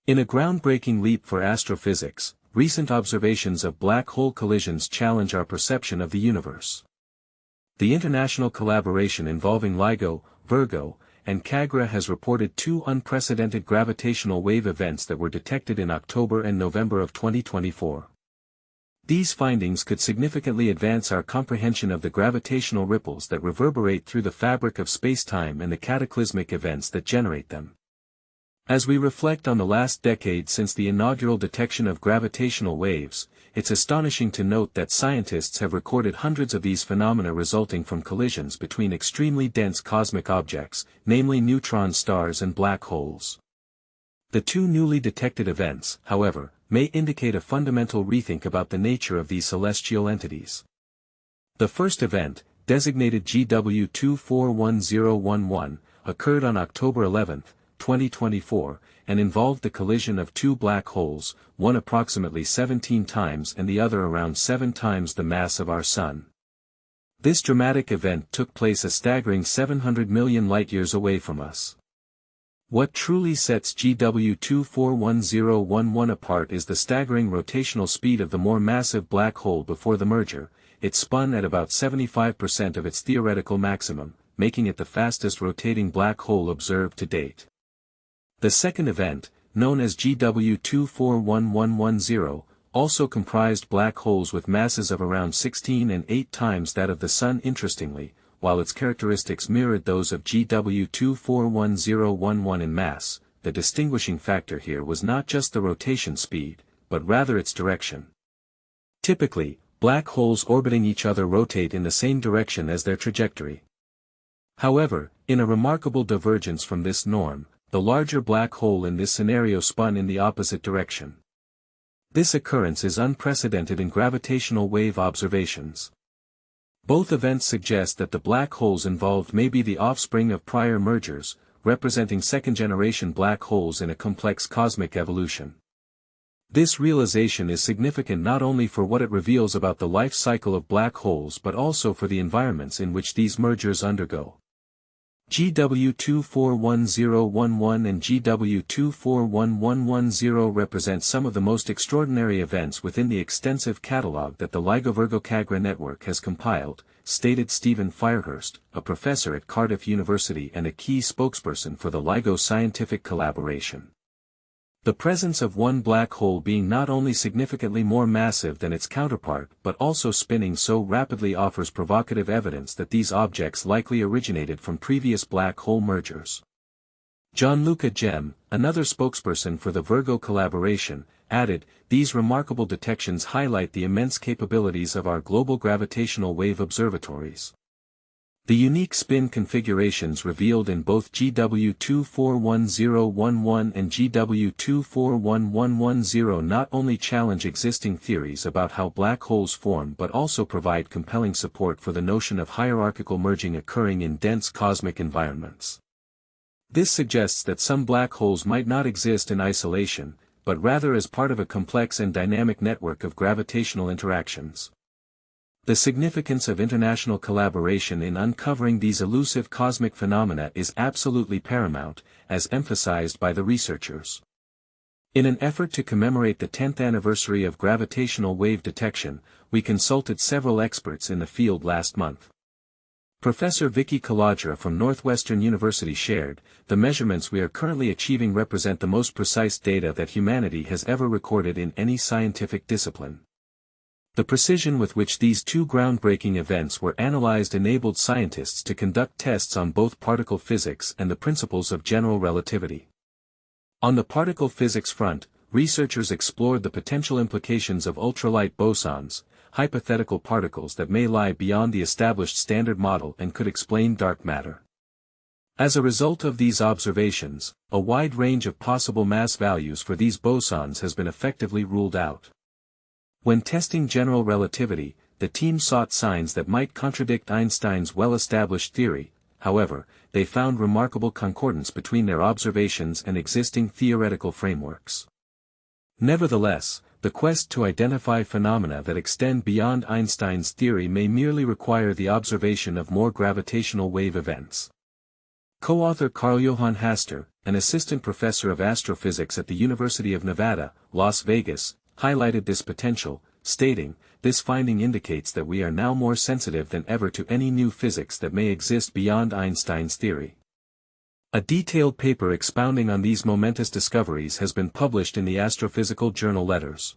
In a groundbreaking leap for astrophysics, recent observations of black hole collisions challenge our perception of the universe. The international collaboration involving LIGO, Virgo, and KAGRA has reported two unprecedented gravitational wave events that were detected in October and November of 2024. These findings could significantly advance our comprehension of the gravitational ripples that reverberate through the fabric of spacetime and the cataclysmic events that generate them. As we reflect on the last decade since the inaugural detection of gravitational waves, it's astonishing to note that scientists have recorded hundreds of these phenomena resulting from collisions between extremely dense cosmic objects, namely neutron stars and black holes. The two newly detected events, however, may indicate a fundamental rethink about the nature of these celestial entities. The first event, designated GW241011, occurred on October 11, 2024, and involved the collision of two black holes, one approximately 17 times and the other around 7 times the mass of our Sun. This dramatic event took place a staggering 700 million light-years away from us. What truly sets GW241011 apart is the staggering rotational speed of the more massive black hole before the merger. It spun at about 75% of its theoretical maximum, making it the fastest rotating black hole observed to date. The second event, known as GW241110, also comprised black holes with masses of around 16 and 8 times that of the Sun. Interestingly, while its characteristics mirrored those of GW241011 in mass, the distinguishing factor here was not just the rotation speed, but rather its direction. Typically, black holes orbiting each other rotate in the same direction as their trajectory. However, in a remarkable divergence from this norm, the larger black hole in this scenario spun in the opposite direction. This occurrence is unprecedented in gravitational wave observations. Both events suggest that the black holes involved may be the offspring of prior mergers, representing second-generation black holes in a complex cosmic evolution. This realization is significant not only for what it reveals about the life cycle of black holes but also for the environments in which these mergers undergo. GW241011 and GW241110 represent some of the most extraordinary events within the extensive catalog that the LIGO-Virgo-KAGRA network has compiled, stated Stephen Firehurst, a professor at Cardiff University and a key spokesperson for the LIGO scientific collaboration. The presence of one black hole being not only significantly more massive than its counterpart but also spinning so rapidly offers provocative evidence that these objects likely originated from previous black hole mergers. Gianluca Gem, another spokesperson for the Virgo collaboration, added, "These remarkable detections highlight the immense capabilities of our global gravitational wave observatories." The unique spin configurations revealed in both GW241011 and GW241110 not only challenge existing theories about how black holes form but also provide compelling support for the notion of hierarchical merging occurring in dense cosmic environments. This suggests that some black holes might not exist in isolation, but rather as part of a complex and dynamic network of gravitational interactions. The significance of international collaboration in uncovering these elusive cosmic phenomena is absolutely paramount, as emphasized by the researchers. In an effort to commemorate the 10th anniversary of gravitational wave detection, we consulted several experts in the field last month. Professor Vicky Kalajra from Northwestern University shared, "The measurements we are currently achieving represent the most precise data that humanity has ever recorded in any scientific discipline." The precision with which these two groundbreaking events were analyzed enabled scientists to conduct tests on both particle physics and the principles of general relativity. On the particle physics front, researchers explored the potential implications of ultralight bosons, hypothetical particles that may lie beyond the established standard model and could explain dark matter. As a result of these observations, a wide range of possible mass values for these bosons has been effectively ruled out. When testing general relativity, the team sought signs that might contradict Einstein's well-established theory. However, they found remarkable concordance between their observations and existing theoretical frameworks. Nevertheless, the quest to identify phenomena that extend beyond Einstein's theory may merely require the observation of more gravitational wave events. Co-author Carl-Johann Haster, an assistant professor of astrophysics at the University of Nevada, Las Vegas, highlighted this potential, stating, "This finding indicates that we are now more sensitive than ever to any new physics that may exist beyond Einstein's theory." A detailed paper expounding on these momentous discoveries has been published in the Astrophysical Journal Letters.